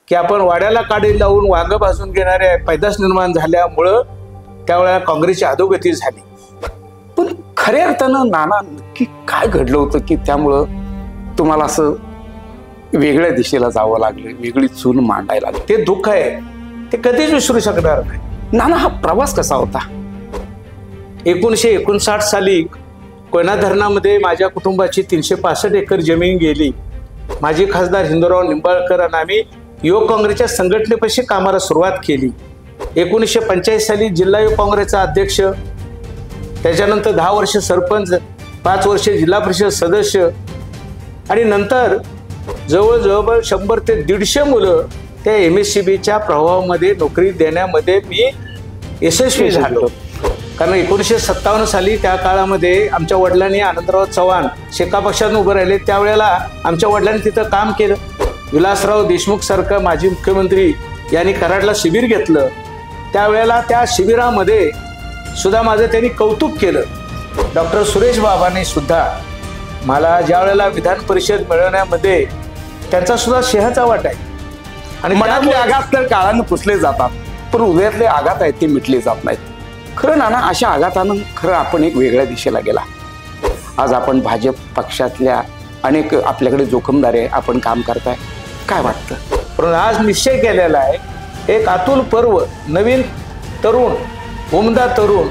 की आपण वाड्याला काडी लावून वांग भाजून घेणाऱ्या पैदास निर्माण झाल्यामुळं त्यावेळेला काँग्रेसची अधोगती झाली. पण खऱ्या अर्थानं नाना नक्की काय घडलं होतं की त्यामुळं तुम्हाला असं वेगळ्या दिशेला जावं लागलं, वेगळी चूल मांडायला लागली? ते दुःख आहे, ते कधीच विसरू शकणार नाही. नाना, हा प्रवास कसा होता? 1959 साली कोयना धरणामध्ये माझ्या कुटुंबाची 365 एकर जमीन गेली. माजी खासदार हिंदूराव निंबाळकर आणि आम्ही युवक काँग्रेसच्या संघटनेपाशी कामाला सुरुवात केली. 1985 साली जिल्हा युवक काँग्रेसचा अध्यक्ष, त्याच्यानंतर 10 वर्ष सरपंच, 5 वर्ष जिल्हा परिषद सदस्य आणि नंतर जवळजवळ 100 ते 150 मुलं त्या MSCBच्या प्रभावामध्ये नोकरी देण्यामध्ये मी यशस्वी झालो. कारण 1957 साली त्या काळामध्ये आमच्या वडिलांनी, आनंदराव चव्हाण शेका पक्षातून उभं राहिले, त्यावेळेला आमच्या वडिलांनी तिथं काम केलं. विलासराव देशमुख सारखं माजी मुख्यमंत्री यांनी कराडला शिबिर घेतलं. त्यावेळेला त्या शिबिरामध्ये सुद्धा माझं त्यांनी कौतुक केलं. डॉक्टर सुरेश बाबांनी सुद्धा मला ज्या वेळेला विधान परिषद मिळवण्यामध्ये त्यांचा सुद्धा शेहाचा वाटा आहे. आणि मनातले आघात तर काळानं पुसले जातात, पण हृदयातले आघात आहेत ते मिटले जात नाहीत. खरं नाना, अशा आघातानं खरं आपण एक वेगळ्या दिशेला गेला. आज आपण भाजप पक्षातल्या अनेक आपल्याकडे जोखमदार आहे, आपण काम करताय, काय वाटतं? पण आज निश्चय केलेला आहे, एक अतुल पर्व, नवीन तरुण, उमदा तरुण,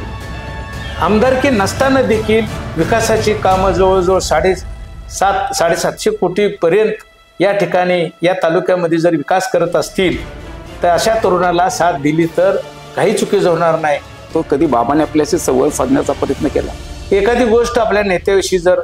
आमदारकी नसताना देखील विकासाची कामं जवळजवळ 750 कोटी पर्यंत या ठिकाणी या तालुक्यामध्ये जर विकास करत असतील तर अशा तरुणाला साथ दिली तर काही चुकीचं होणार नाही. तो कधी बाबाने आपल्याशी संवाद साधण्याचा प्रयत्न केला? एखादी गोष्ट आपल्या नेत्याविषयी जर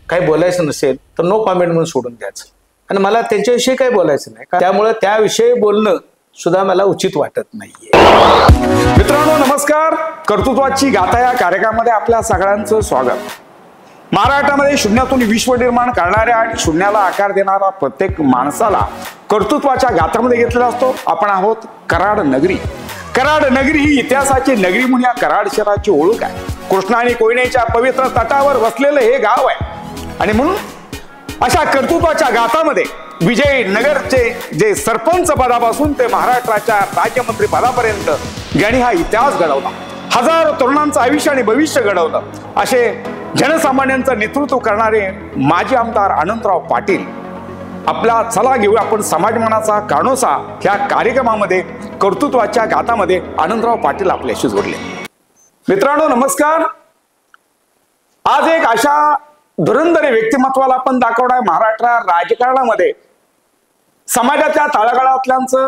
काही बोलायचं नसेल तर नो कॉमेंट म्हणून सोडून द्यायचं, आणि मला त्यांच्याविषयी काही बोलायचं नाही, त्यामुळे त्याविषयी बोलणं सुद्धा मला उचित वाटत नाहीये. मित्रांनो नमस्कार, कर्तृत्वाची गाथा या कार्यक्रमामध्ये आपल्या सगळ्यांचं स्वागत. महाराष्ट्रामध्ये शून्यातून विश्व निर्माण करणाऱ्या आणि शून्याला आकार देणारा प्रत्येक माणसाला कर्तृत्वाच्या गाथामध्ये घेतलेला असतो. आपण आहोत कराड नगरी. कराड नगरी ही इतिहासाची नगरी म्हणून या कराड शहराची ओळख आहे. कृष्णा आणि कोयनेच्या पवित्र तटावर वसलेलं हे गाव आहे, आणि म्हणून अशा कर्तृत्वाच्या गाथामध्ये विजयनगरचे जे सरपंच पदापासून ते महाराष्ट्राच्या राज्यमंत्री पदापर्यंत ज्यांनी हा इतिहास घडवला, हजारो तरुणांचं आयुष्य आणि भविष्य घडवलं, असे जनसामान्यांचं नेतृत्व करणारे माजी आमदार आनंदराव पाटील आपला चला घेऊया आपण समाजमनाचा कानोसा ह्या कार्यक्रमामध्ये कर्तृत्वाच्या गाथामध्ये आनंदराव पाटील आपल्याशी जोडले. मित्रांनो नमस्कार. आज एक अशा धुरंधर व्यक्तिमत्वाला आपण दाखवणार महाराष्ट्र राजकारणामध्ये समाजाच्या तळागाळातल्यांचं,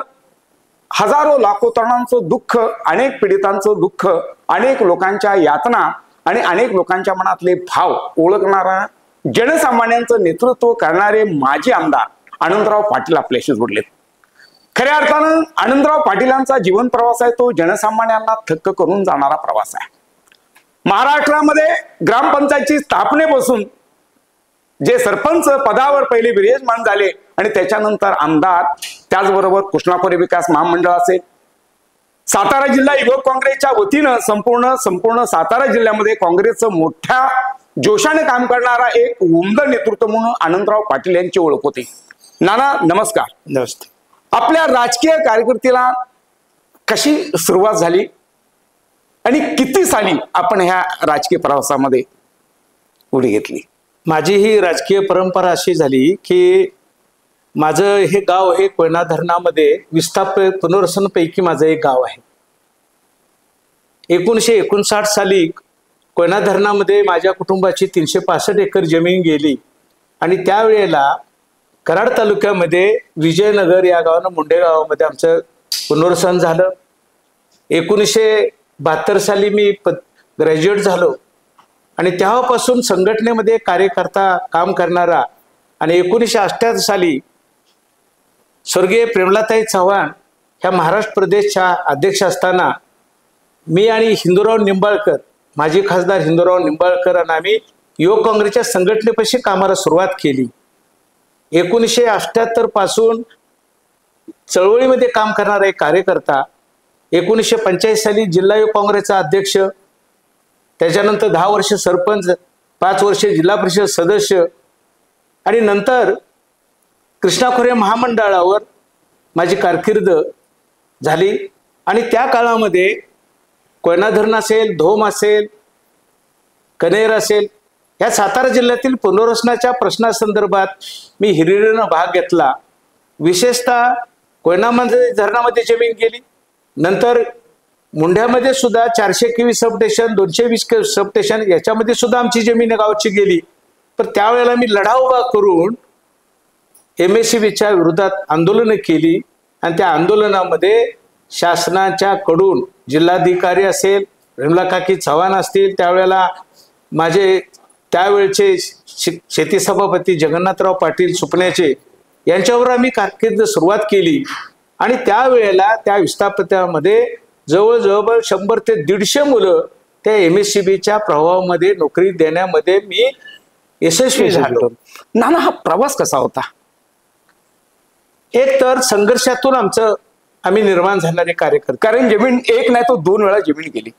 हजारो लाखो तरुणांचं दुःख, अनेक पीडितांचं दुःख, अनेक लोकांच्या यातना आणि अनेक लोकांच्या मनातले भाव ओळखणारा जनसामान्यांचं नेतृत्व करणारे माजी आमदार आनंदराव पाटील आपल्याशी जोडले. खऱ्या अर्थानं आनंदराव पाटीलांचा जीवन प्रवास आहे तो जनसामान्यांना थक्क करून जाणारा प्रवास आहे. महाराष्ट्रामध्ये ग्रामपंचायतची स्थापनेपासून जे सरपंच पदावर पहिले विराजमान झाले आणि त्याच्यानंतर आमदार, त्याचबरोबर कृष्णापुरी विकास महामंडळ असेल, सातारा जिल्हा युवक काँग्रेसच्या वतीनं संपूर्ण सातारा जिल्ह्यामध्ये काँग्रेसचं मोठ्या जोशाने काम करणारा एक उमद नेतृत्व म्हणून आनंदराव पाटील यांची ओळख होती. नाना नमस्कार. नमस्ते. आपल्या राजकीय कारकिर्दीला कशी सुरुवात झाली आणि किती साली आपण ह्या राजकीय प्रवासामध्ये उडी घेतली? माझी ही राजकीय परंपरा अशी झाली की माझं हे गाव हे कोयना धरणामध्ये विस्थापित पुनर्वसनपैकी माझं एक गाव आहे. 1959 साली कोयना धरणामध्ये माझ्या कुटुंबाची 365 एकर जमीन गेली, आणि त्यावेळेला कराड तालुक्यामध्ये विजयनगर या गावानं मुंडे गावामध्ये आमचं पुनर्वसन झालं. 1972 साली मी ग्रॅज्युएट झालो, आणि तेव्हापासून संघटनेमध्ये कार्यकर्ता काम करणारा, आणि 1988 साली स्वर्गीय प्रेमलाताई चव्हाण ह्या महाराष्ट्र प्रदेशच्या अध्यक्ष असताना मी आणि हिंदूराव निंबाळकर, माजी खासदार हिंदूराव निंबाळकर आणि आम्ही युवक काँग्रेसच्या संघटनेपाशी कामाला सुरुवात केली. 1978 पासून चळवळीमध्ये काम करणारा एक कार्यकर्ता, 1985 साली जिल्हा युवक काँग्रेसचा अध्यक्ष, त्याच्यानंतर 10 वर्ष सरपंच, 5 वर्ष जिल्हा परिषद सदस्य, आणि नंतर कृष्णा खोरे महामंडळावर माझी कारकीर्द झाली. आणि त्या काळामध्ये कोयना धरण असेल, धोम असेल, कनेर असेल, या सातारा जिल्ह्यातील पुनर्वसनाच्या प्रश्नासंदर्भात मी हिरिरीनं भाग घेतला. विशेषतः कोयनामध्ये धरणामध्ये जमीन गेली, नंतर मुंढ्यामध्ये सुद्धा 421 सबस्टेशन, 220 सबस्टेशन याच्यामध्ये सुद्धा आमची जमीन गावची गेली. पण त्यावेळेला मी लढा उभा करून MSCBच्या विरोधात आंदोलनं केली आणि त्या आंदोलनामध्ये शासनाच्या कडून जिल्हाधिकारी असेल, विमला काकी चव्हाण असतील, त्यावेळेला माझे त्यावेळचे शेती सभापती जगन्नाथराव पाटील सुपण्याचे यांच्यावर आम्ही कारकीर्द सुरुवात केली. आणि त्यावेळेला त्या विस्थापितामध्ये जवळजवळ 100 ते 150 मुलं त्या MSCBच्या प्रभावामध्ये नोकरी देण्यामध्ये मी यशस्वी झालो. नाना, हा प्रवास कसा होता? एक तर संघर्षातून आम्ही निर्माण झाणारे कार्यकर्ते. कारण जमीन एक नाही तो 2 वेळा जमीन गेली.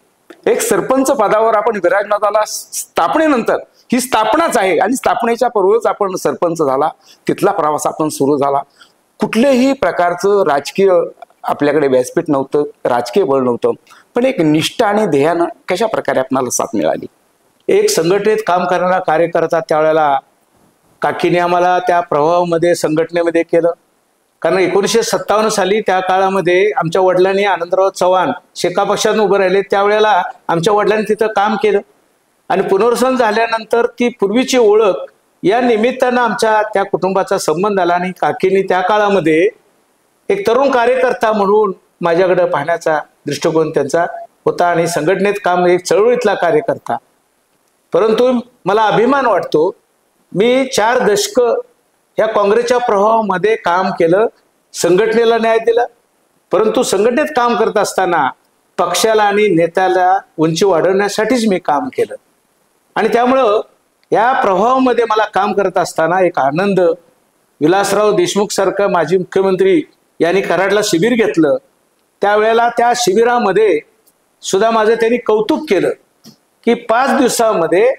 एक सरपंच पदावर आपण विराजनाथाला स्थापनेनंतर, ही स्थापनाच आहे आणि स्थापनेच्या पूर्वीच आपण सरपंच झाला. तिथला प्रवास आपण सुरू झाला. कुठल्याही प्रकारचं राजकीय आपल्याकडे व्यासपीठ नव्हतं, राजकीय बळ नव्हतं, पण एक निष्ठा आणि ध्येयानं कशा प्रकारे आपल्याला साथ मिळाली? एक संघटनेत काम करणारा कार्यकर्ता त्यावेळेला काकीने आम्हाला त्या प्रभावामध्ये संघटनेमध्ये केलं. कारण 1957 साली त्या काळामध्ये आमच्या वडिलांनी, आनंदराव चव्हाण शेका पक्षातून उभं राहिले, त्यावेळेला आमच्या वडिलांनी तिथं काम केलं. आणि पुनर्वसन झाल्यानंतर ती पूर्वीची ओळख या निमित्तानं आमच्या त्या कुटुंबाचा संबंध आला. आणि काकीने त्या काळामध्ये एक तरुण कार्यकर्ता म्हणून माझ्याकडे पाहण्याचा दृष्टिकोन त्यांचा होता आणि संघटनेत काम, एक चळवळीतला कार्यकर्ता. परंतु मला अभिमान वाटतो, मी 4 दशकं या काँग्रेसच्या प्रभावामध्ये काम केलं, संघटनेला न्याय दिला. परंतु संघटनेत काम करत असताना पक्षाला आणि नेत्याला उंची वाढवण्यासाठीच मी काम केलं. आणि त्यामुळं या प्रभावामध्ये मला काम करत असताना एक आनंद, विलासराव देशमुख सारखं माजी मुख्यमंत्री यांनी कराडला शिबिर घेतलं. त्यावेळेला त्या शिबिरामध्ये सुद्धा माझं त्यांनी कौतुक केलं की 5 दिवसामध्ये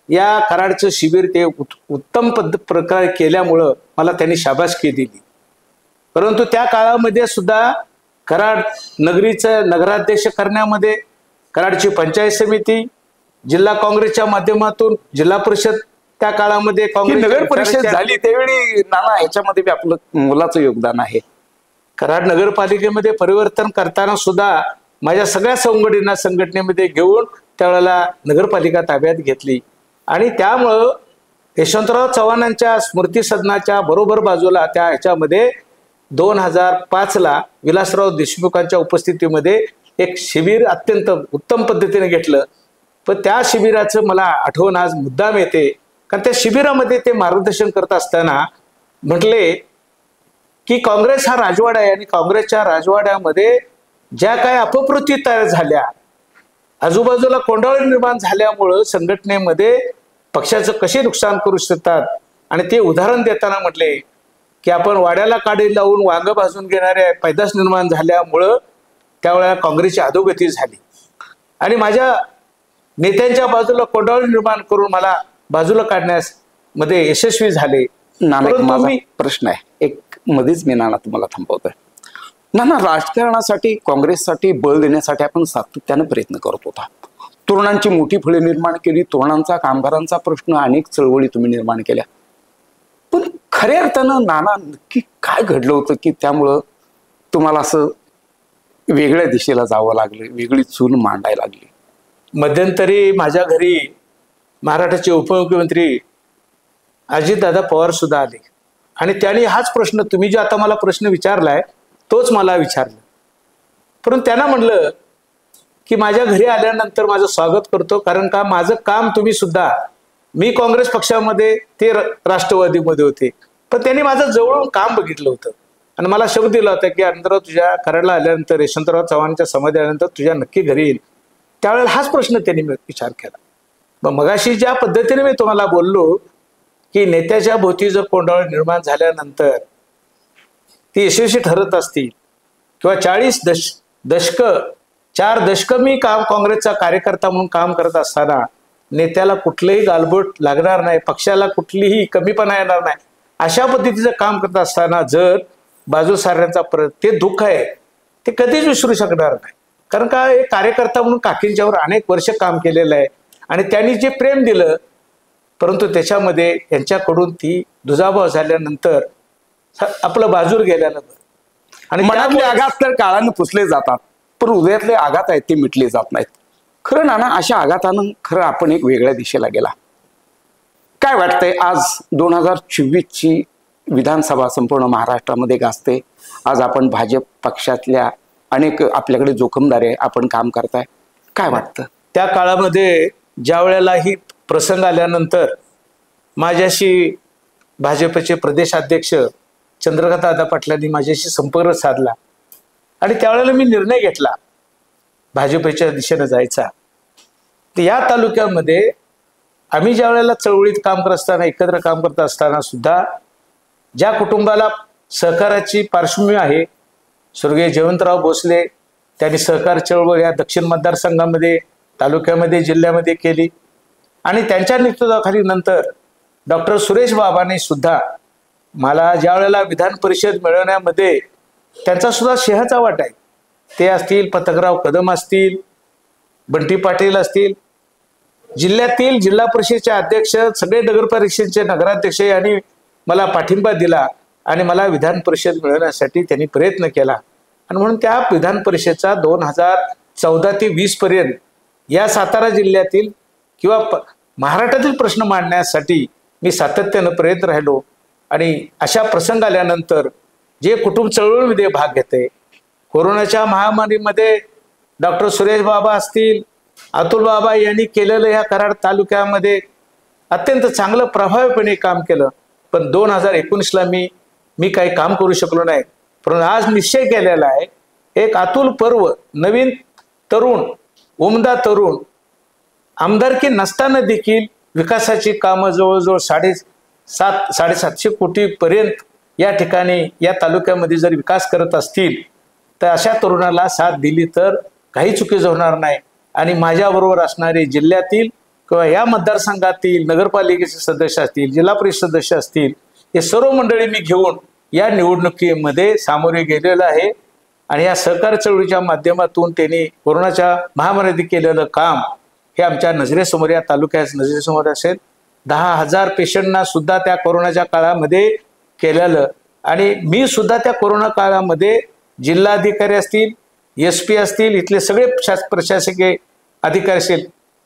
या कराडचं शिबिर ते उत्तम प्रकारे केल्यामुळं मला त्यांनी शाबासकी दिली. परंतु त्या काळामध्ये सुद्धा कराड नगरीचं नगराध्यक्ष करण्यामध्ये, कराडची पंचायत समिती, जिल्हा काँग्रेसच्या माध्यमातून जिल्हा परिषद, त्या काळामध्ये काँग्रेस नगर परिषद झाली त्यावेळी नाना ह्याच्यामध्ये बी आपलं मुलाचं योगदान आहे. कराड नगरपालिकेमध्ये परिवर्तन करताना सुद्धा माझ्या सगळ्या संघटनेमध्ये घेऊन त्यावेळेला नगरपालिका ताब्यात घेतली. आणि त्यामुळं यशवंतराव चव्हाणांच्या स्मृती सदनाच्या बरोबर बाजूला त्या ह्याच्यामध्ये 2005ला विलासराव देशमुखांच्या उपस्थितीमध्ये एक शिबिर अत्यंत उत्तम पद्धतीने घेतलं. पण त्या शिबिराचं मला आठवण आज मुद्दाम येते, कारण त्या शिबिरामध्ये ते मार्गदर्शन करत असताना म्हटले की काँग्रेस हा राजवाडा आहे आणि काँग्रेसच्या राजवाड्यामध्ये ज्या काही अपप्रवृत्ती तयार झाल्या, आजूबाजूला कोंडाळी निर्माण झाल्यामुळं संघटनेमध्ये पक्षाचं कसे नुकसान करू शकतात. आणि ते उदाहरण देताना म्हटले की आपण वाड्याला काडी लावून वांग भाजून घेणाऱ्या पैदास निर्माण झाल्यामुळं त्यावेळेला काँग्रेसची अधोगती झाली आणि माझ्या नेत्यांच्या बाजूला कोंडाळी निर्माण करून मला बाजूला काढण्यास मध्ये यशस्वी झाले. नाना, प्रश्न आहे एक, मध्येच मी नाना तुम्हाला थांबवतोय. नाना, राजकारणासाठी, काँग्रेससाठी बळ देण्यासाठी आपण सातत्यानं प्रयत्न करत होता. तरुणांची मोठी फळे निर्माण केली, तरुणांचा, कामगारांचा प्रश्न, अनेक चळवळी तुम्ही निर्माण केल्या. पण खऱ्या अर्थानं नाना नक्की काय घडलं होतं की त्यामुळं तुम्हाला असं वेगळ्या दिशेला जावं लागलं, वेगळी चूल मांडायला लागली? मध्यंतरी माझ्या घरी महाराष्ट्राचे उपमुख्यमंत्री अजितदादा पवार सुद्धा आले आणि त्यांनी हाच प्रश्न, तुम्ही जो आता मला प्रश्न विचारलाय तोच मला विचारला. परंतु त्यांना म्हणलं की माझ्या घरी आल्यानंतर माझं स्वागत करतो, कारण का माझं काम तुम्ही सुद्धा, मी काँग्रेस पक्षामध्ये, ते राष्ट्रवादीमध्ये होते, पण त्यांनी माझं जवळून काम बघितलं होतं आणि मला शब्द दिला होता की आनंदराव तुझ्या कराडला आल्यानंतर, यशवंतराव चव्हाणांच्या समाधी आल्यानंतर तुझ्या नक्की घरी येईल. त्यावेळेला हाच प्रश्न त्यांनी विचार केला. मगाशी ज्या पद्धतीने मी तुम्हाला बोललो की नेत्याच्या भोवती जर कोंडाळी निर्माण झाल्यानंतर ती यशस्वी ठरत असतील किंवा 40 दशक 4 दशकं मी काँग्रेसचा कार्यकर्ता म्हणून काम करत असताना नेत्याला कुठलंही गालबोट लागणार नाही, पक्षाला कुठलीही कमीपणा येणार नाही, अशा पद्धतीचं काम करत असताना जर बाजू सारण्याचा ते दुःख आहे ते कधीच विसरू शकणार नाही. कारण का एक कार्यकर्ता म्हणून काकींच्यावर अनेक वर्ष काम केलेलं आहे आणि त्यांनी जे प्रेम दिलं, परंतु त्याच्यामध्ये यांच्याकडून ती दुजाभाव झाल्यानंतर आपलं बाजूर गेल्यानं आणि मनातले आघात तर काळानं पुसले जातात, पण हृदयातले आघात आहेत ते मिटले जात नाहीत. खरं नाना, अशा आघातानं खरं आपण एक वेगळ्या दिशेला गेला. काय वाटतंय, आज 2024ची विधानसभा संपूर्ण महाराष्ट्रामध्ये गाजते. आज आपण भाजप पक्षातल्या अनेक आपल्याकडे जोखमदार आहे, आपण काम करताय. काय वाटतं त्या काळामध्ये ज्या वेळेला ही प्रसंग आल्यानंतर माझ्याशी भाजपचे प्रदेशाध्यक्ष चंद्रकांत दादा पाटलांनी माझ्याशी संपर्क साधला आणि त्यावेळेला मी निर्णय घेतला भाजपच्या दिशेने जायचा. तर या तालुक्यामध्ये आम्ही ज्या वेळेला चळवळीत काम करत असताना, एकत्र काम करत असताना सुद्धा ज्या कुटुंबाला सहकाराची पार्श्वभूमी आहे, स्वर्गीय जयवंतराव भोसले, त्यांनी सहकार चळवळ या दक्षिण मतदारसंघामध्ये, तालुक्यामध्ये, जिल्ह्यामध्ये केली आणि त्यांच्या नेतृत्वाखाली नंतर डॉक्टर सुरेश बाबांनी सुद्धा मला ज्या वेळेला विधान परिषद मिळवण्यामध्ये त्यांचा सुद्धा शेहाचा वाटा आहे. ते असतील पतंगराव कदम असतील, बंटी पाटील असतील, जिल्ह्यातील जिल्हा परिषदेचे अध्यक्ष, सगळे नगर परिषदेचे नगराध्यक्ष यांनी मला पाठिंबा दिला आणि मला विधान परिषद मिळवण्यासाठी त्यांनी प्रयत्न केला. आणि म्हणून त्या विधान परिषदेचा 2014 ते 20 पर्यंत या सातारा जिल्ह्यातील किंवा महाराष्ट्रातील प्रश्न मांडण्यासाठी मी सातत्यानं प्रयत्न राहिलो. आणि अशा प्रसंग आल्यानंतर जे कुटुंब चळवळीमध्ये भाग घेते, कोरोनाच्या महामारीमध्ये डॉक्टर सुरेश बाबा असतील, अतुल बाबा यांनी केलेलं या कराड तालुक्यामध्ये अत्यंत चांगलं प्रभावीपणे काम केलं. पण 2019ला मी काही काम करू शकलो नाही. परंतु आज निश्चय केलेला आहे, एक अतुल पर्व, नवीन तरुण, उमदा तरुण, आमदारकी नसताना देखील विकासाची कामं जवळजवळ 750 कोटी पर्यंत या ठिकाणी या तालुक्यामध्ये जर विकास करत असतील तर अशा तरुणाला साथ दिली तर काही चुकीचं होणार नाही. आणि माझ्याबरोबर असणारे जिल्ह्यातील किंवा या मतदारसंघातील नगरपालिकेचे सदस्य असतील, जिल्हा परिषद सदस्य असतील, हे सर्व मंडळी मी घेऊन या निवडणुकीमध्ये सामोरे गेलेलं आहे. आणि या सहकार चळवळीच्या माध्यमातून त्यांनी कोरोनाच्या महामारीत केलेलं काम हे आमच्या नजरेसमोर, या तालुक्याच्या नजरेसमोर असेल. 10,000 पेशंटना सुद्धा त्या कोरोनाच्या काळामध्ये केलेलं. आणि मी सुद्धा त्या कोरोना काळामध्ये जिल्हाधिकारी असतील, SP असतील, इथले सगळे प्रशासकीय अधिकारी असतील,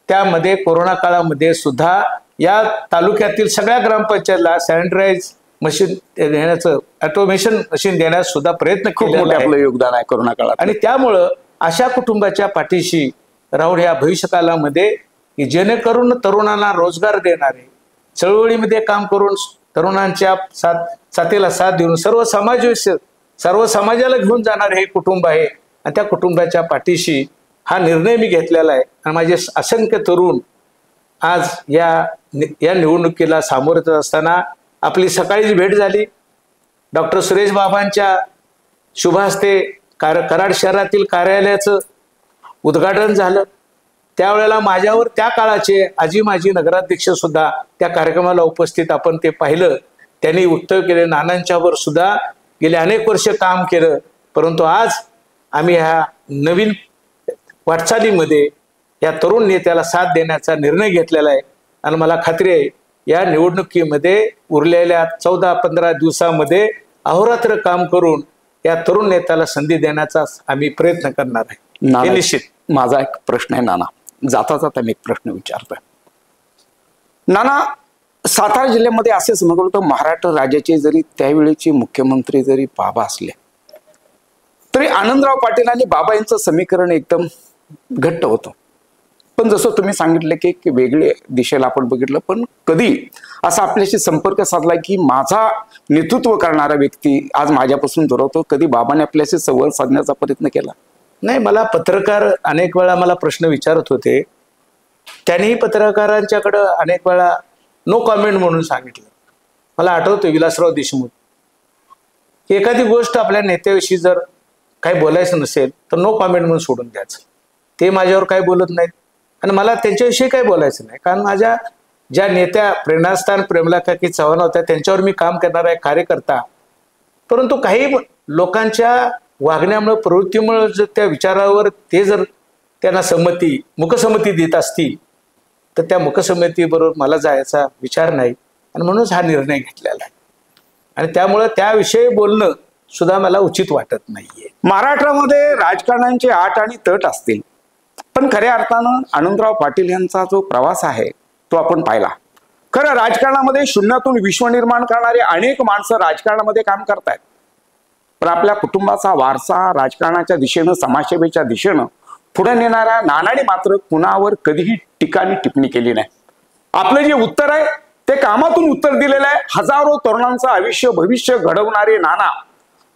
त्यामध्ये कोरोना काळामध्ये सुद्धा या तालुक्यातील सगळ्या ग्रामपंचायतला सॅनिटायझर मशीन देण्याचं, ऑटोमेशन मशीन देण्यास सुद्धा प्रयत्न केलेला आपलं योगदान आहे कोरोना काळात. आणि त्यामुळं अशा कुटुंबाच्या पाठीशी राहून या भविष्यकालामध्ये की जेणेकरून तरुणांना रोजगार देणारे, चळवळीमध्ये काम करून तरुणांच्या साथीला साथ देऊन सर्व समाजाला घेऊन जाणारे हे कुटुंब आहे. आणि त्या कुटुंबाच्या पाठीशी हा निर्णय मी घेतलेला आहे. आणि माझे असंख्य तरुण आज या निवडणुकीला सामोरे जात असताना आपली सकाळीच भेट झाली. डॉक्टर सुरेश बाबांच्या शुभ हस्ते कराड शहरातील कार्यालयाचं उद्घाटन झालं. त्यावेळेला माझ्यावर त्या काळाचे आजी माजी नगराध्यक्ष सुद्धा त्या कार्यक्रमाला उपस्थित, आपण ते पाहिलं. त्यांनी उत्तर केले. नानांच्यावर सुद्धा गेले अनेक वर्ष काम केलं. परंतु आज आम्ही ह्या नवीन वाटचालीमध्ये या तरुण नेत्याला साथ देण्याचा निर्णय घेतलेला आहे. आणि मला खात्री आहे या निवडणुकीमध्ये उरलेल्या 14-15 दिवसामध्ये अहोरात्र काम करून या तरुण नेत्याला संधी देण्याचा आम्ही प्रयत्न करणार आहे. निश्चित. माझा एक प्रश्न आहे नाना, जाता जाता मी एक प्रश्न विचारतोय. नाना, सातारा जिल्ह्यामध्ये असे समजलं होतं महाराष्ट्र राज्याचे जरी त्यावेळेचे मुख्यमंत्री जरी बाबा असले तरी आनंदराव पाटील आणि बाबा यांचं समीकरण एकदम घट्ट होतं. पण जसं तुम्ही सांगितलं की वेगळ्या दिशेला आपण बघितलं, पण कधी असा आपल्याशी संपर्क साधला की माझा नेतृत्व करणारा व्यक्ती आज माझ्यापासून दूर होतो, कधी बाबाने आपल्याशी संवाद साधण्याचा प्रयत्न केला नाही? मला पत्रकार अनेक वेळा मला प्रश्न विचारत होते. त्यांनीही पत्रकारांच्याकडं अनेक वेळा नो कॉमेंट म्हणून सांगितलं. मला आठवतं विलासराव देशमुख, एखादी गोष्ट आपल्या नेत्याविषयी जर काही बोलायचं नसेल तर नो कॉमेंट म्हणून सोडून द्यायचं. ते माझ्यावर काही बोलत नाहीत आणि मला त्यांच्याविषयी काही बोलायचं नाही. कारण माझ्या ज्या नेत्या प्रेरणास्थान प्रेमला काकी चव्हाण होत्या, त्यांच्यावर मी काम करणारा एक कार्यकर्ता, परंतु काही लोकांच्या वागण्यामुळे प्रवृत्तीमुळे जर त्या विचारावर ते जर त्यांना मुकसंमती देत असतील तर त्या मुकसंमतीबरोबर मला जायचा विचार नाही आणि म्हणूनच हा निर्णय घेतलेला आहे. आणि त्यामुळे त्याविषयी बोलणं सुद्धा मला उचित वाटत नाहीये. महाराष्ट्रामध्ये राजकारणांचे आट आणि तट असतील, पण खऱ्या अर्थानं आनंदराव पाटील यांचा जो प्रवास आहे तो आपण पाहिला. खरं राजकारणामध्ये शून्यातून विश्व निर्माण करणारे अनेक माणसं राजकारणामध्ये काम करतायत, पण आपल्या कुटुंबाचा वारसा राजकारणाच्या दिशेनं, समाजसेवेच्या दिशेनं पुढे नेणाऱ्या नानाने मात्र कुणावर कधीही टीका आणि टिप्पणी केली नाही. आपलं जे उत्तर आहे ते कामातून उत्तर दिलेलं आहे. हजारो तरुणांचं आयुष्य भविष्य घडवणारे नाना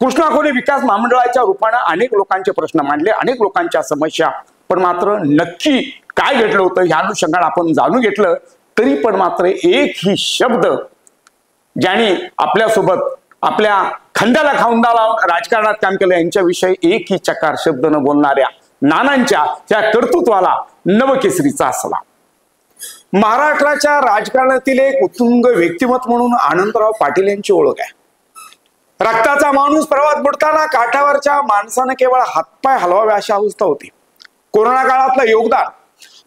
कृष्णा खोरे विकास महामंडळाच्या रूपाने अनेक लोकांचे प्रश्न मांडले, अनेक लोकांच्या समस्या, पण मात्र नक्की काय घडलं होतं ह्या अनुषंगाने आपण जाणून घेतलं. तरी पण मात्र एकही शब्द ज्यांनी आपल्यासोबत आपल्या खांद्याला खांदा लावून राजकारणात काम केलं यांच्याविषयी एकही चकार शब्द न बोलणाऱ्या नानांच्या त्या कर्तृत्वाला नवकेसरीचा असला. महाराष्ट्राच्या राजकारणातील एक उत्तुंग व्यक्तिमत्व म्हणून आनंदराव पाटील यांची ओळख आहे. रक्ताचा माणूस प्रवास बुडताना काठावरच्या माणसानं केवळ हातपाय हलवावे अशी अवस्था होती. कोरोना काळातलं योगदान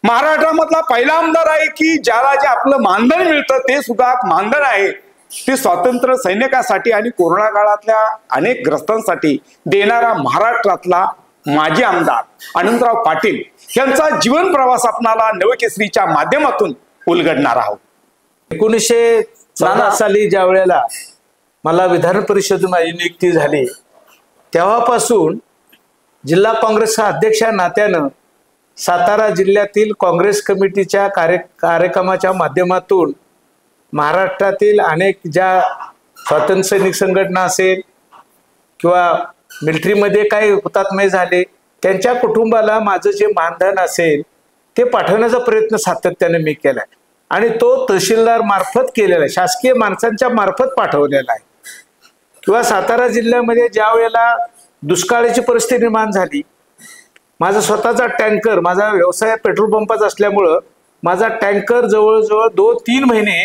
महाराष्ट्रामधला पहिला आमदार आहे की ज्याला जे आपलं मानधन मिळतं ते सुद्धा मानधन आहे ते स्वातंत्र्य सैनिकासाठी आणि कोरोना काळातल्या अनेक ग्रस्तांसाठी देणारा महाराष्ट्रातला माजी आमदार आनंदराव पाटील यांचा जीवन प्रवास आपणाला नवकेसरीच्या माध्यमातून उलगडणार आहोत. 1914 साली ज्या वेळेला मला विधान परिषदेतून माझी नियुक्ती झाली तेव्हापासून जिल्हा काँग्रेसचा अध्यक्ष या नात्यानं सातारा जिल्ह्यातील काँग्रेस कमिटीच्या कार्यक्रमाच्या माध्यमातून महाराष्ट्रातील अनेक ज्या स्वातंत्र्य सैनिक संघटना असेल किंवा मिलिटरीमध्ये काही हुतात्मे झाले त्यांच्या कुटुंबाला माझं जे मानधन असेल ते पाठवण्याचा प्रयत्न सातत्याने मी केलाय आणि तो तहसीलदार मार्फत केलेला आहे, शासकीय माणसांच्या मार्फत पाठवलेला आहे. किंवा सातारा जिल्ह्यामध्ये ज्या वेळेला दुष्काळाची परिस्थिती निर्माण झाली, माझा स्वतःचा टँकर, माझा व्यवसाय पेट्रोल पंपाचा असल्यामुळं माझा टँकर जवळजवळ 2-3 महिने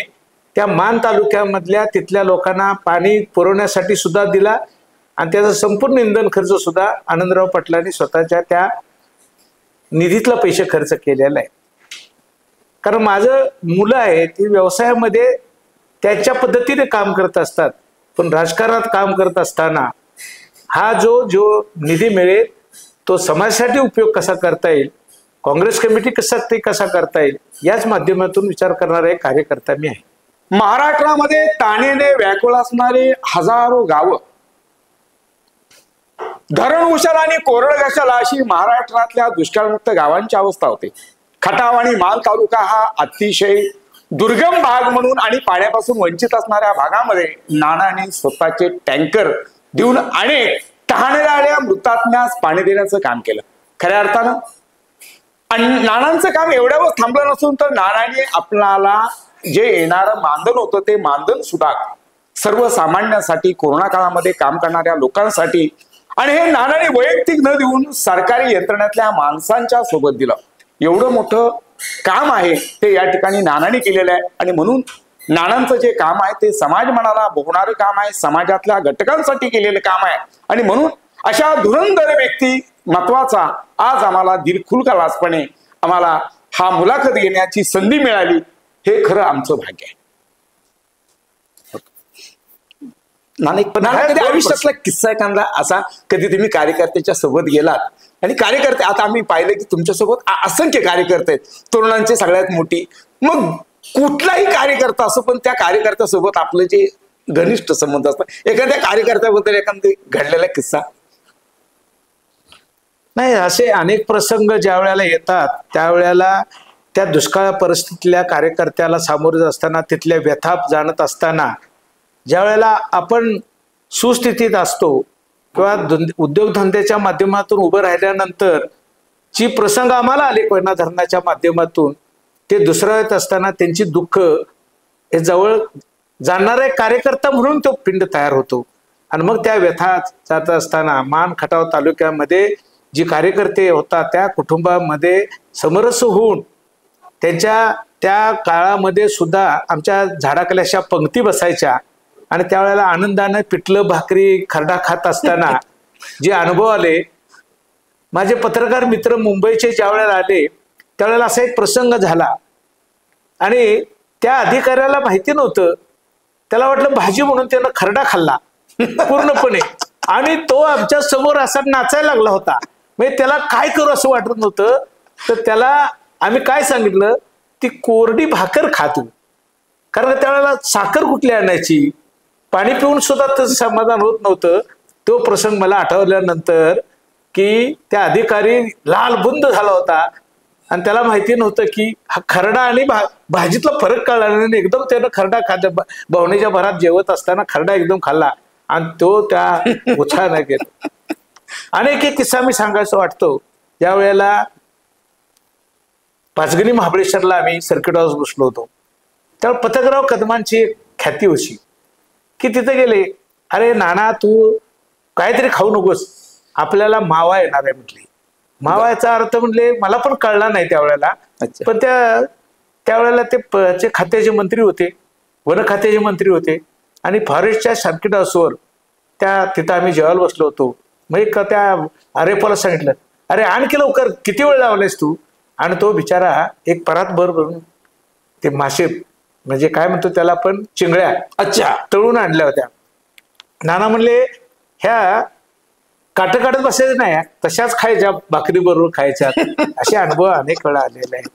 त्या मान तालुक्यामधल्या तिथल्या लोकांना पाणी पुरवण्यासाठी सुद्धा दिला आणि त्याचा संपूर्ण इंधन खर्च सुद्धा आनंदराव पाटलांनी स्वतःच्या त्या निधीतला पैसे खर्च केलेला आहे. कारण माझं मुलं आहे ती व्यवसायामध्ये त्याच्या पद्धतीने काम करत असतात, पण राजकारणात काम करत असताना हा जो निधी मिळेल तो समाजासाठी उपयोग कसा करता येईल, काँग्रेस कमिटी कसा करता येईल याच माध्यमातून विचार करणारा एक कार्यकर्ता मी आहे. महाराष्ट्रामध्ये ताणेने व्याकुळ असणारे हजारो गावं, धरण उशाल आणि कोरड घशाला अशी महाराष्ट्रातल्या दुष्काळमुक्त गावांची अवस्था होती. खटाव आणि माल तालुका हा अतिशय दुर्गम भाग म्हणून आणि पाण्यापासून वंचित असणाऱ्या भागामध्ये नानांनी स्वतःचे टँकर देऊन अनेक तहानलेल्या मृतात्म्यास पाणी देण्याचं काम केलं. खऱ्या अर्थानं नानांचं काम एवढ्यावर थांबलं नसून तर नानांनी आपल्याला जे येणारं मानधन होतं ते मानधन सुद्धा सर्वसामान्यांसाठी, कोरोना काळामध्ये काम करणाऱ्या लोकांसाठी आणि हे नानाने वैयक्तिक न देऊन सरकारी यंत्रणेतल्या माणसांच्या सोबत दिलं. एवढं मोठं काम आहे ते या ठिकाणी नानाने केलेलं आहे आणि म्हणून नानांचं जे काम आहे ते समाज मनाला भोगणारं काम आहे, समाजातल्या घटकांसाठी केलेलं काम आहे आणि म्हणून अशा धुरंधर व्यक्ती महत्वाचा आज आम्हाला दिलखुलासपणे आम्हाला हा मुलाखत घेण्याची संधी मिळाली, हे खरं आमचं भाग्य आहे. आयुष्यातला किस्सा एखादा असा कधी तुम्ही कार्यकर्त्याच्या सोबत गेलात आणि कार्यकर्ते, आता आम्ही पाहिलं की तुमच्यासोबत असंख्य कार्यकर्ते आहेत, तरुणांची सगळ्यात मोठी, मग कुठलाही कार्यकर्ता असो पण त्या कार्यकर्त्यासोबत आपलं जे घनिष्ठ संबंध असतात, एखाद्या कार्यकर्त्याबद्दल एखादा घडलेला किस्सा? नाही, असे अनेक प्रसंग ज्या वेळेला येतात त्यावेळेला त्या दुष्काळ परिस्थितीतल्या कार्यकर्त्याला सामोरं असताना, तिथल्या व्यथा जाणत असताना, ज्या वेळेला आपण सुस्थितीत असतो किंवा उद्योगधंद्याच्या माध्यमातून उभं राहिल्यानंतर जी प्रसंग आम्हाला आले कोयना धरणाच्या माध्यमातून, ते दुसऱ्यात असताना त्यांची दुःख हे जवळ जाणणारा एक कार्यकर्ता म्हणून तो पिंड तयार होतो आणि मग त्या व्यथा जात असताना मान खटाव तालुक्यामध्ये जी कार्यकर्ते होता त्या कुटुंबामध्ये समरस होऊन त्यांच्या त्या काळामध्ये सुद्धा आमच्या झाडाखाली अशा पंक्ती बसायच्या आणि त्यावेळेला आनंदानं पिठलं भाकरी खरडा खात असताना जे अनुभव आले, माझे पत्रकार मित्र मुंबईचे ज्या वेळेला आले त्यावेळेला असा एक प्रसंग झाला आणि त्या अधिकाऱ्याला माहिती नव्हतं, त्याला वाटलं भाजी म्हणून त्यानं खरडा खाल्ला पूर्णपणे आणि तो आमच्या समोर असा नाचायला लागला होता. म्हणजे त्याला काय करू असं वाटत नव्हतं. तर त्याला आम्ही काय सांगितलं, ती कोरडी भाकर खा तू, कारण त्यावेळेला साखर कुठली आणायची, पाणी पिऊन सुद्धा तसं समाधान होत नव्हतं. तो प्रसंग मला आठवल्यानंतर की त्या अधिकारी लाल बुंद झाला होता आणि त्याला माहिती नव्हतं की हा खरडा आणि भाजीतला फरक कळला नाही. एकदम त्यानं खरडा खाल्ला, भावनेच्या भरात जेवत असताना खरडा एकदम खाल्ला आणि तो त्या उत्साहानं गेला. अनेक एक किस्सा मी सांगायचं वाटतो. ज्या वेळेला पाचगणी महाबळेश्वरला आम्ही सर्किट हाऊस बसलो होतो, त्यावेळेला पतंगराव कदमांची एक ख्याती होती की तिथे गेले, अरे नाना तू काहीतरी खाऊ नकोस, आपल्याला मावा येणार आहे म्हटली. मावाचा अर्थ म्हणले मला पण कळला नाही त्यावेळेला, पण त्यावेळेला ते खात्याचे मंत्री होते, वन खात्याचे मंत्री होते आणि फॉरेस्टच्या सर्किट हाऊसवर तिथं आम्ही जेवायला बसलो होतो. मग त्या आरेपाला सांगितलं, अरे आणखी लवकर, किती वेळ लावलायस तू? आणि तो बिचारा एक परात भरून ते मासे म्हणजे काय म्हणतो त्याला पण चिंगळ्या तळून आणल्या होत्या. नाना म्हणले ह्या काट काढत बसायचं नाही, तशाच खायच्या, भाकरी बरोबर खायच्या. असे अनुभव अनेक वेळा आलेले आहेत.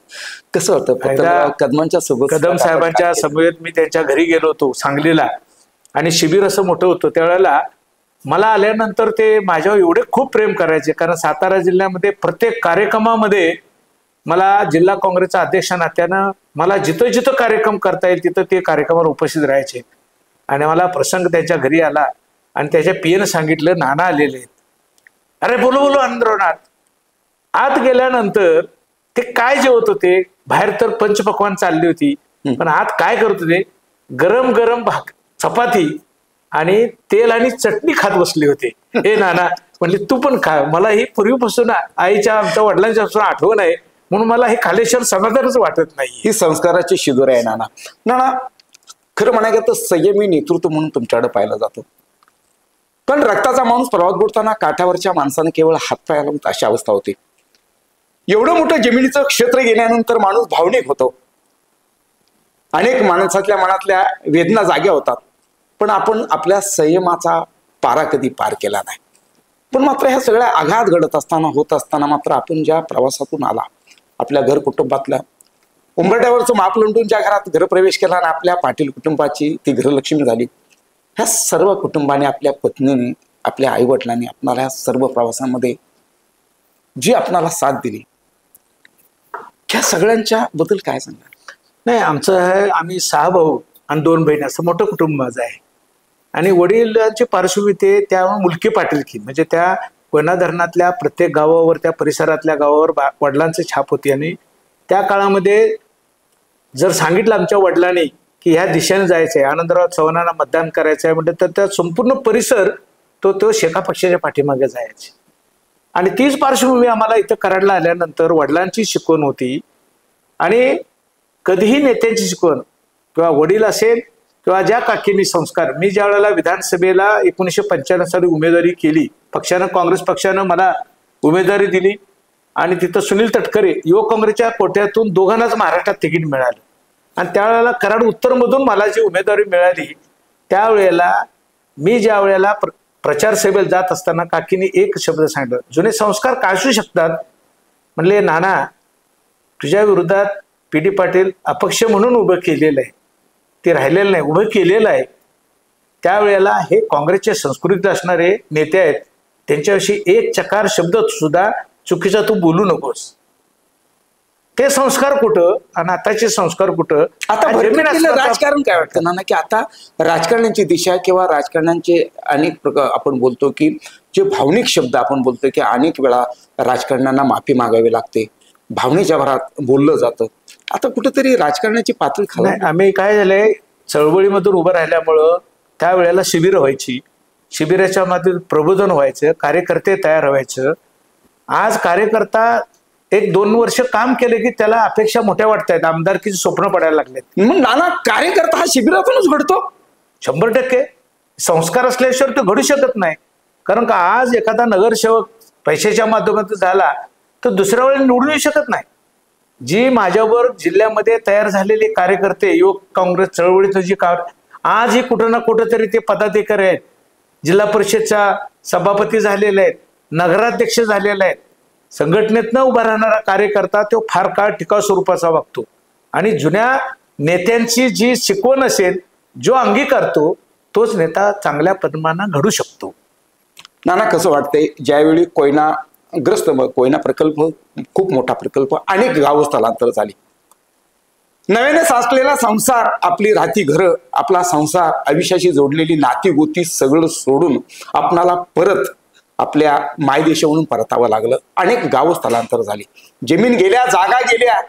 कसं होतं कदमांच्या सोबत, कदम साहेबांच्या समवेत मी त्यांच्या घरी गेलो होतो सांगलीला आणि शिबिर असं मोठं होतं. त्यावेळेला मला आल्यानंतर ते माझ्यावर एवढे खूप प्रेम करायचे, कारण सातारा जिल्ह्यामध्ये प्रत्येक कार्यक्रमामध्ये मला जिल्हा काँग्रेसचा अध्यक्ष नात्यानं मला जिथं जिथं कार्यक्रम करता येईल तिथं ते कार्यक्रमावर उपस्थित राहायचे. आणि मला प्रसंग त्यांच्या घरी आला आणि त्याच्या पियेनं सांगितलं नाना आलेले आहेत. अरे बोलो बोलो आनंदरावनाथ. आत गेल्यानंतर ते काय जेवत होते, बाहेर तर पंचपक्वान चालली होती, पण आत काय करत होते, गरम गरम चपाती आणि तेल आणि चटणी खात बसले होते. हे नाना म्हणजे तू पण खा, मला ही पूर्वीपासून आईच्या आमच्या वडिलांच्या पासून आठवण आहे, म्हणून मला हे खाल्ल्याशिवाय समाधानच वाटत नाही. ही संस्काराची शिदोरी आहे नाना. नाना खरं म्हणायचं तर संयमी नेतृत्व म्हणून तुमच्याकडे पाहिलं जातं, पण रक्ताचा माणूस प्रवास बुडताना काठावरच्या माणसाने केवळ हातपाय लावून अशी अवस्था होती. एवढं मोठं जमिनीचं क्षेत्र गेल्यानंतर माणूस भावनिक होतो, अनेक माणसातल्या मनातल्या वेदना जाग्या होतात, पण आपण आपल्या संयमाचा पारा कधी पार केला नाही. पण मात्र ह्या सगळ्या आघात घडत असताना होत असताना मात्र आपण ज्या प्रवासातून आला, आपल्या घर कुटुंबातल्या उंबरट्यावरचं माप लंडून ज्या घरात गृहप्रवेश केला आणि आपल्या पाटील कुटुंबाची ती गृहलक्ष्मी झाली, ह्या सर्व कुटुंबाने, आपल्या पत्नीने, आपल्या आईवडिलांनी आपणाला ह्या सर्व प्रवासामध्ये जी आपणाला साथ दिली, ह्या सगळ्यांच्या बद्दल काय सांगणार? नाही, आमचं आहे, आम्ही 6 भाऊ आणि 2 बहिणी असं मोठं कुटुंब माझं आहे. आणि वडिलांची पार्श्वभूमी ते त्यामुळे मुलकी पाटीलकी म्हणजे त्या कोयना धरणातल्या प्रत्येक गावावर, त्या परिसरातल्या गावावर वडिलांची छाप होती. आणि त्या काळामध्ये जर सांगितलं आमच्या वडिलांनी की ह्या दिशेने जायचंय, आनंदराव चव्हाणांना मतदान करायचं आहे म्हणजे तर त्या संपूर्ण परिसर तो शेका पक्षाच्या पाठीमागे जायचे. आणि तीच पार्श्वभूमी आम्हाला इथं कराडला आल्यानंतर वडिलांची शिकवण होती. आणि कधीही नेत्यांची शिकवण किंवा वडील असेल किंवा ज्या काकींनी संस्कार, मी ज्या वेळेला विधानसभेला 1995 साली उमेदवारी केली, पक्षानं, काँग्रेस पक्षानं मला उमेदवारी दिली आणि तिथं सुनील तटकरे युवक काँग्रेसच्या कोट्यातून दोघांनाच महाराष्ट्रात तिकीट मिळालं. आणि त्यावेळेला कराड उत्तरमधून मला जी उमेदवारी मिळाली, त्यावेळेला मी ज्या वेळेला प्रचार सभेला जात असताना काकीने एक शब्द सांगितलं, जुने संस्कार काय असू शकतात म्हणले, नाना तुझ्या विरोधात PD पाटील अपक्ष म्हणून उभं केलेलं आहे, ते राहिलेलं नाही, उभं केलेलं आहे. त्यावेळेला हे काँग्रेसच्या संस्कृतीत असणारे नेते आहेत, त्यांच्याविषयी एक चकार शब्द सुद्धा चुकीचा तू बोलू नकोस. ते संस्कार कुठं आणि आताचे संस्कार कुठं? आता राजकारण काय वाटतं ना की आता राजकारणाची दिशा किंवा राजकारणाचे अनेक आपण बोलतो की जे भावनिक शब्द आपण बोलतो की अनेक वेळा राजकारण्यांना माफी मागावी लागते, भावनेच्या भरात बोललं जातं. आता कुठेतरी राजकारणाची पातळी खाली. आम्ही काय झालंय, चळवळीमधून उभं राहिल्यामुळं त्यावेळेला शिबिरं व्हायची, शिबिराच्या मध्ये प्रबोधन व्हायचं, कार्यकर्ते तयार व्हायचं. आज कार्यकर्ता 1-2 वर्ष काम केले की त्याला अपेक्षा मोठ्या वाटतायत, आमदारकीची स्वप्न पडायला लागलेत. मग नाना कार्यकर्ता हा शिबिरातूनच घडतो. 100% संस्कार असल्याशिवाय तो घडू शकत नाही. कारण का आज एखादा नगरसेवक पैशाच्या माध्यमातून झाला तर दुसऱ्या वेळेला निवडून येऊ शकत नाही. जी माझ्यावर जिल्ह्यामध्ये तयार झालेले कार्यकर्ते युवक काँग्रेस चळवळीत जी आजही कुठं ना कुठं तरी ते पदाधिकारी आहेत, जिल्हा परिषदचा सभापती झालेले आहेत, नगराध्यक्ष झालेले आहेत. संघटनेतनं उभा राहणारा कार्यकर्ता तो फार काळ टिकाऊ स्वरूपाचा वागतो आणि जुन्या नेत्यांची जी शिकवण असेल, जो अंगीकारतो तोच नेता चांगल्या पद्धतीनं घडू शकतो. नाना कसं वाटतंय ज्यावेळी कोयना प्रकल्प खूप मोठा प्रकल्प, अनेक गावं स्थलांतर झाली, नव्याने साचलेला संसार, आपली राहती घरं, आपला संसार, आयुष्याशी जोडलेली नाती गोती सगळं सोडून आपणाला परत आपल्या मायदेशावरून परतावं लागलं. अनेक गावं स्थलांतर झाली, जमीन गेल्या, जागा गेल्या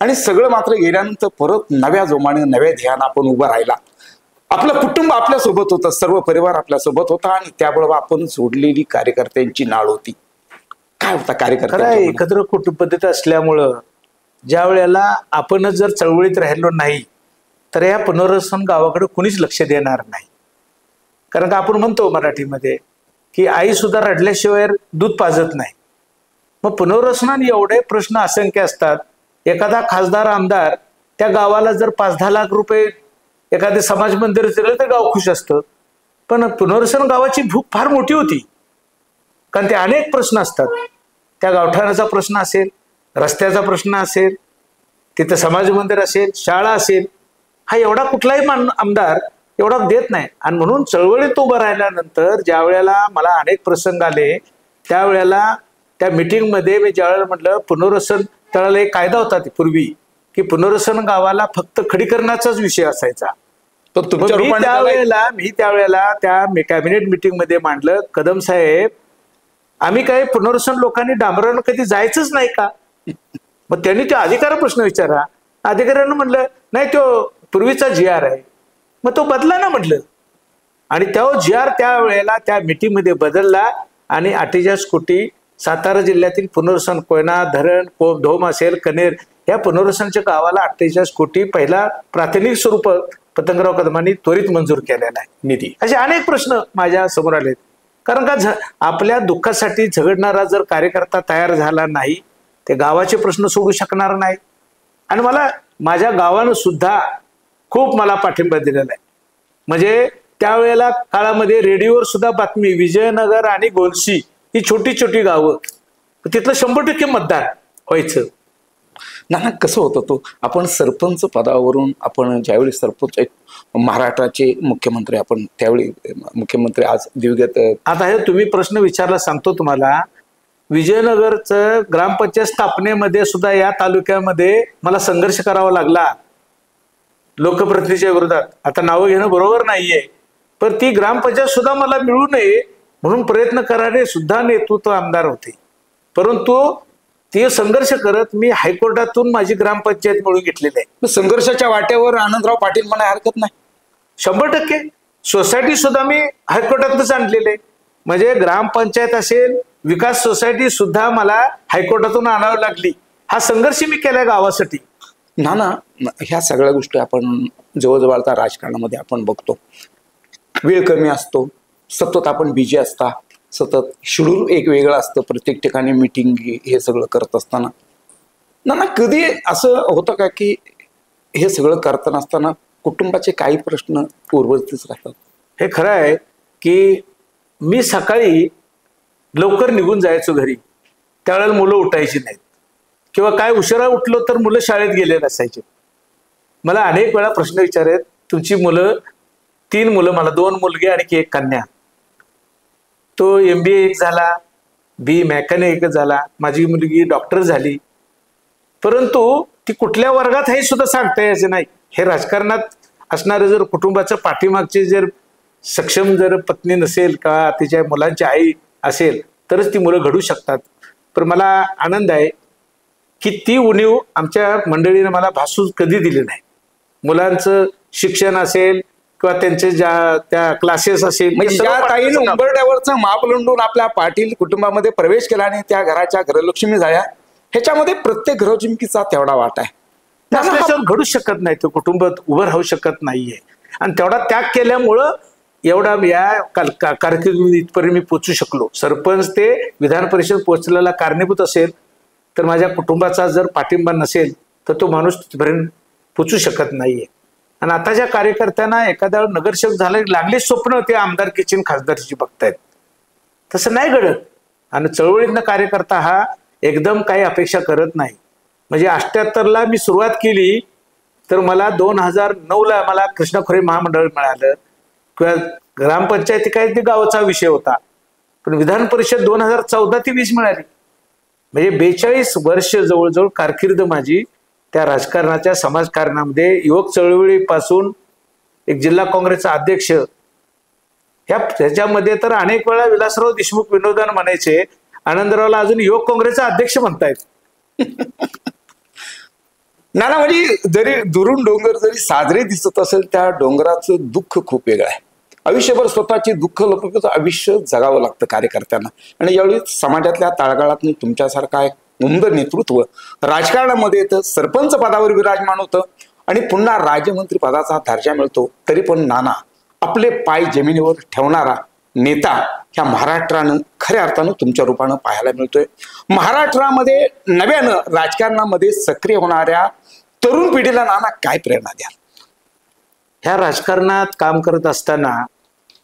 आणि सगळं मात्र गेल्यानंतर परत नव्या जोमाने नव्या ध्येयानं आपण उभं राहिला. आपलं कुटुंब आपल्या सोबत होतं, सर्व परिवार आपल्या सोबत होता आणि त्याबरोबर आपण जोडलेली कार्यकर्त्यांची नाळ होती. काय होता कार्यकर्ता एकत्र कुटुंब पद्धती असल्यामुळं ज्या वेळेला आपणच जर चळवळीत राहिलो नाही तर या पुनर्वसन गावाकडे कुणीच लक्ष देणार नाही. कारण का आपण म्हणतो मराठीमध्ये की आई सुद्धा रडल्याशिवाय दूध पाजत नाही. मग पुनर्वसनाने एवढे प्रश्न असंख्य असतात. एखादा खासदार आमदार त्या गावाला जर 5-10 लाख रुपये एखादे समाज मंदिर दिलं तर गाव खुश असतं. पण पुनर्वसन गावाची भूक फार मोठी होती, कारण ते अनेक प्रश्न असतात. त्या गावठाणाचा प्रश्न असेल, रस्त्याचा प्रश्न असेल, तिथं समाज मंदिर असेल, शाळा असेल, हा एवढा कुठलाही आमदार एवढा देत नाही. आणि म्हणून चळवळीत उभं राहिल्यानंतर ज्या वेळेला मला अनेक प्रसंग आले, त्यावेळेला त्या मिटिंगमध्ये मी ज्यावेळेला म्हटलं पुनर्वसन, त्यावेळेला एक कायदा होता पूर्वी की पुनर्वसन गावाला फक्त खडीकरणाचाच विषय असायचा. मी त्यावेळेला त्या कॅबिनेट मिटिंग मध्ये मांडलं, कदम साहेब आम्ही काय पुनर्वसन लोकांनी डांबरानं कधी जायचंच नाही का? मग त्यांनी तो अधिकार प्रश्न विचारा. अधिकाऱ्यानं म्हटलं नाही तो पूर्वीचा GR आहे, मग तो बदला ना म्हटलं. आणि तो GR त्यावेळेला त्या मिटिंग मध्ये बदलला आणि 48 कोटी सातारा जिल्ह्यातील पुनर्वसन, कोयना धरण, धोम असेल, कनेर, या पुनर्वसनच्या गावाला 48 कोटी पहिला प्राथमिक स्वरूप पतंगराव कदमांनी त्वरित मंजूर केलेला आहे निधी. असे अनेक प्रश्न माझ्या समोर आलेत. कारण का आपल्या दुःखासाठी झगडणारा जर कार्यकर्ता तयार झाला नाही, ते गावाचे प्रश्न सोडू शकणार नाही. आणि मला माझ्या गावानं सुद्धा खूप मला पाठिंबा दिलेला आहे. म्हणजे त्यावेळेला काळामध्ये रेडिओवर सुद्धा बातमी, विजयनगर आणि गोलशी ही छोटी छोटी गावं, तिथलं 100% मतदान व्हायचं. नाना कसं होतं तो आपण सरपंच पदावरून आपण ज्यावेळी सरपंच महाराष्ट्राचे मुख्यमंत्री, आपण त्यावेळी मुख्यमंत्री आज दिवगत. आता हे तुम्ही प्रश्न विचारला, सांगतो तुम्हाला. विजयनगरचं ग्रामपंचायत स्थापनेमध्ये सुद्धा या तालुक्यामध्ये मला संघर्ष करावा लागला लोकप्रतिनिधीच्या विरोधात. आता नावं घेणं बरोबर नाहीये, पण ती ग्रामपंचायत सुद्धा मला मिळू नये म्हणून प्रयत्न करणारे सुद्धा नेतृत्व आमदार होते. परंतु ते संघर्ष करत मी हायकोर्टातून माझी ग्रामपंचायत मिळून घेतलेली आहे. संघर्षाच्या वाट्यावर आनंदराव पाटील म्हणाय हरकत नाही. 100% सोसायटी सुद्धा मी हायकोर्टातूनच आणलेले. म्हणजे ग्रामपंचायत असेल, विकास सोसायटी सुद्धा मला हायकोर्टातून आणावी लागली. हा संघर्ष मी केलाय गावासाठी. नाना ह्या सगळ्या गोष्टी आपण जवळजवळच्या राजकारणामध्ये आपण बघतो, वेळ कमी असतो, सतत आपण बिझी असता, सतत शेड्यूल एक वेगळं असतं, प्रत्येक ठिकाणी मीटिंग हे सगळं करत असताना. नाना कधी असं होतं का की हे सगळं करताना असताना कुटुंबाचे काही प्रश्न उर्वरितच राहतात? हे खरं आहे की मी सकाळी लवकर निघून जायचो घरी, त्यावेळेला मुलं उठायची नाहीत, किंवा काय उशिरा उठलो तर मुलं शाळेत गेलेले असायचे. मला अनेक वेळा प्रश्न विचारत, तुमची मुलं? 3 मुलं, मला 2 मुलगे आणि 1 कन्या. तो MBA एक झाला, B मेकॅनिक झाला, माझी मुलगी डॉक्टर झाली. परंतु ती कुठल्या वर्गात हे सुद्धा सांगता यायचं नाही. हे राजकारणात असणारे जर कुटुंबाचं पाठीमागचे जर सक्षम जर पत्नी नसेल का तिच्या मुलांची आई असेल तरच ती मुलं घडू शकतात. पण मला आनंद आहे की ती उणीव आमच्या मंडळीने मला भासू कधी दिली नाही. मुलांचं शिक्षण असेल किंवा त्यांचे त्या क्लासेस असेल, म्हणजे ज्या ताईने उंबरठ्यावरचं माप लंडून आपल्या पाटील कुटुंबामध्ये प्रवेश केला आणि त्या घराच्या घरलक्ष्मी झाल्या, ह्याच्यामध्ये प्रत्येक घरचिमकीचा तेवढा वाटा आहे. त्याच्यावर घडू शकत नाही, तो कुटुंब उभं राहू शकत नाहीये. आणि तेवढा त्याग केल्यामुळं एवढा या कारकिर्दीत इथपर्यंत मी पोचू शकलो. सरपंच ते विधान परिषद पोहोचलेला कारणीभूत असेल, तर माझ्या कुटुंबाचा जर पाठिंबा नसेल तर तो माणूस तिथपर्यंत पोचू शकत नाहीये. आणि आता ज्या कार्यकर्त्यांना एखाद्या नगरसेवक झालं लागले स्वप्न ते आमदारकीची आणि खासदारकीची बघतायत, तसं नाही घडत. आणि चळवळीतनं कार्यकर्ता हा एकदम काही अपेक्षा करत नाही. म्हणजे 78ला मी सुरुवात केली तर मला 2009ला मला कृष्णा खोरे महामंडळ मिळालं, किंवा ग्रामपंचायती काय ते गावाचा विषय होता, पण विधान परिषद 2014 ते 20 मिळाली. म्हणजे 42 वर्ष जवळजवळ कारकीर्द माझी त्या राजकारणाच्या समाजकारणामध्ये, युवक चळवळीपासून एक जिल्हा काँग्रेसचा अध्यक्ष, ह्याच्यामध्ये तर अनेक वेळा विलासराव देशमुख विनोदान म्हणायचे, आनंदरावला अजून युवक काँग्रेसचा अध्यक्ष म्हणतायत. नाना, म्हणजे जरी दुरून डोंगर जरी साजरे दिसत असेल, त्या डोंगराचं दुःख खूप वेगळं आहे. आयुष्यभर स्वतःची दुःख लपवून आयुष्य जगावं लागतं कार्यकर्त्यांना. आणि यावेळी समाजातल्या तळागाळात तुमच्यासारखा एक उमद नेतृत्व राजकारणामध्ये येतं, सरपंच पदावर विराजमान होतं आणि पुन्हा राज्यमंत्री पदाचा दर्जा मिळतो, तरी पण नाना आपले पाय जमिनीवर ठेवणारा नेता ह्या महाराष्ट्रानं खऱ्या अर्थानं तुमच्या रूपानं पाहायला मिळतोय. महाराष्ट्रामध्ये नव्यानं राजकारणामध्ये सक्रिय होणाऱ्या तरुण पिढीला नाना काय प्रेरणा द्याल? ह्या राजकारणात काम करत असताना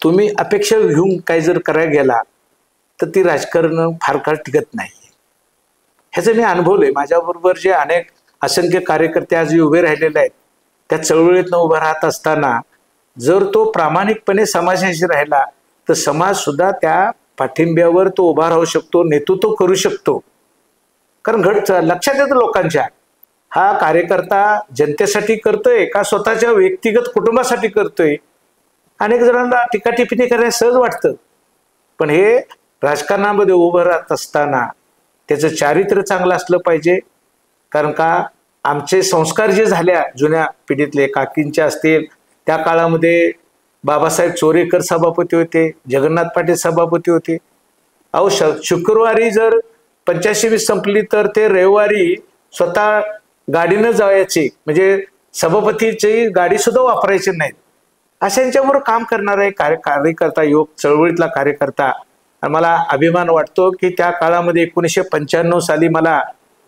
तुम्ही अपेक्षा घेऊन काय जर करायला गेला तर ती राजकारण फार काळ टिकत नाही. ह्याचं मी अनुभवलंय. माझ्याबरोबर जे अनेक असंख्य कार्यकर्ते आज उभे राहिलेले आहेत, त्या चळवळीतनं उभं राहत असताना जर तो प्रामाणिकपणे समाजाशी राहिला तर समाज सुद्धा त्या पाठिंब्यावर तो उभा राहू शकतो, नेतृत्व करू शकतो. कारण लक्षात येतं लोकांच्या, हा कार्यकर्ता जनतेसाठी करतोय का स्वतःच्या व्यक्तिगत कुटुंबासाठी करतोय. अनेक जणांना टीकाटिप्पणी करायला सहज वाटतं, पण हे राजकारणामध्ये उभं राहत असताना त्याचं चारित्र्य चांगलं असलं पाहिजे. कारण का आमचे संस्कार जे झाल्या जुन्या पिढीतले काकींचे असतील, त्या काळामध्ये बाबासाहेब चोरेकर सभापती होते, जगन्नाथ पाटील सभापती होते. अहो शुक्रवारी जर 85 संपली तर ते रविवारी स्वतः गाडीनं जायचे, म्हणजे सभापतीची गाडी सुद्धा वापरायची नाहीत. अशांच्यावर काम करणारा एक कार्यकर्ता, युवक चळवळीतला कार्यकर्ता. मला अभिमान वाटतो की त्या काळामध्ये 1995 साली मला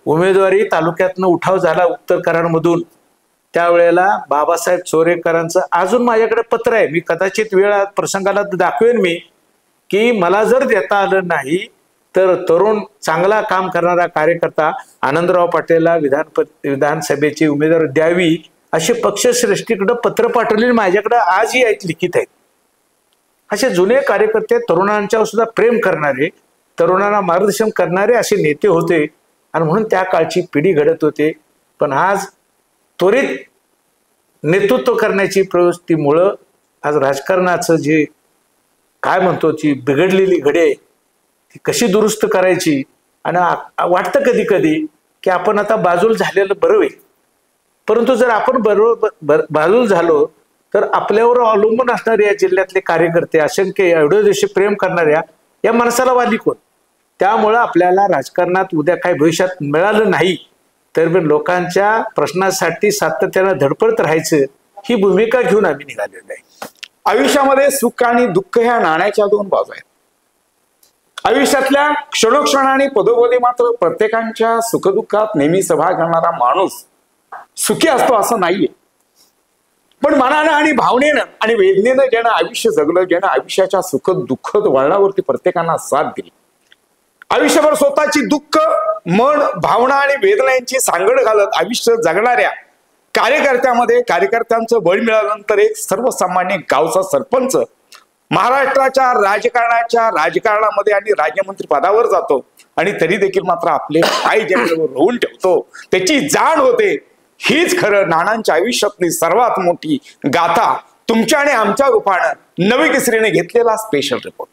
उमेदवारी तालुक्यातनं उठाव झाला उत्तर कराडमधून. त्यावेळेला बाबासाहेब चोरेकरांचं अजून माझ्याकडे पत्र आहे, मी कदाचित वेळ प्रसंगाला दाखवेन मी, की मला जर देता आलं नाही तर तरुण चांगला काम करणारा कार्यकर्ता आनंदराव पाटीलला विधानसभेची उमेदवारी द्यावी असे पक्षश्रेष्ठीकडे पत्र पाठवलेले माझ्याकडे आजही आहेत, लिखित आहेत. असे जुने कार्यकर्ते तरुणांच्यावर सुद्धा प्रेम करणारे, तरुणांना मार्गदर्शन करणारे असे नेते होते आणि म्हणून त्या काळची पिढी घडत होते. पण आज त्वरित नेतृत्व करण्याची प्रवृत्तीमुळं आज राजकारणाचं जे काय म्हणतो ती बिघडलेली घडी आहे ती कशी दुरुस्त करायची. आणि वाटतं कधी कधी की आपण आता बाजूल झालेलं बरं होईल, परंतु जर आपण बरोबर बाजूल झालो तर आपल्यावर अवलंबून असणारे या जिल्ह्यातले कार्यकर्ते असंख्य एवढे दिवशी प्रेम करणाऱ्या या माणसाला वाली कोण. त्यामुळं आपल्याला राजकारणात उद्या काही भविष्यात मिळालं नाही तर लोकांच्या प्रश्नासाठी सातत्यानं धडपडत राहायचं ही भूमिका घेऊन आम्ही निघालेलो आहे. आयुष्यामध्ये सुख आणि दुःख ह्या नाण्याच्या दोन बाजू आहेत. आयुष्यातल्या क्षणोक्षण आणि पदोपदी मात्र प्रत्येकांच्या सुखदुःखात नेहमी सहभाग घेणारा माणूस सुखी असतो असं नाहीये. पण मनानं आणि भावनेनं आणि वेदनेनं ज्यानं आयुष्य जगलं, ज्यानं आयुष्याच्या सुखद दुःखद वळणावरती प्रत्येकांना साथ दिली, आयुष्यभर स्वतःची दुःख, मन, भावना आणि वेदना यांची सांगड घालत आयुष्य जगणाऱ्या कार्यकर्त्यामध्ये कार्यकर्त्यांचं बळ मिळाल्यानंतर एक सर्वसामान्य गावचा सरपंच महाराष्ट्राच्या राजकारणामध्ये आणि राज्यमंत्री पदावर जातो आणि तरी देखील मात्र आपले पाय जमिनीवर रोवून ठेवतो, त्याची जाण होते. हीच खरं नानांच्या आयुष्यातली सर्वात मोठी गाथा तुमच्या आणि आमच्या रूपानं नवी केसरीने घेतलेला स्पेशल रिपोर्ट.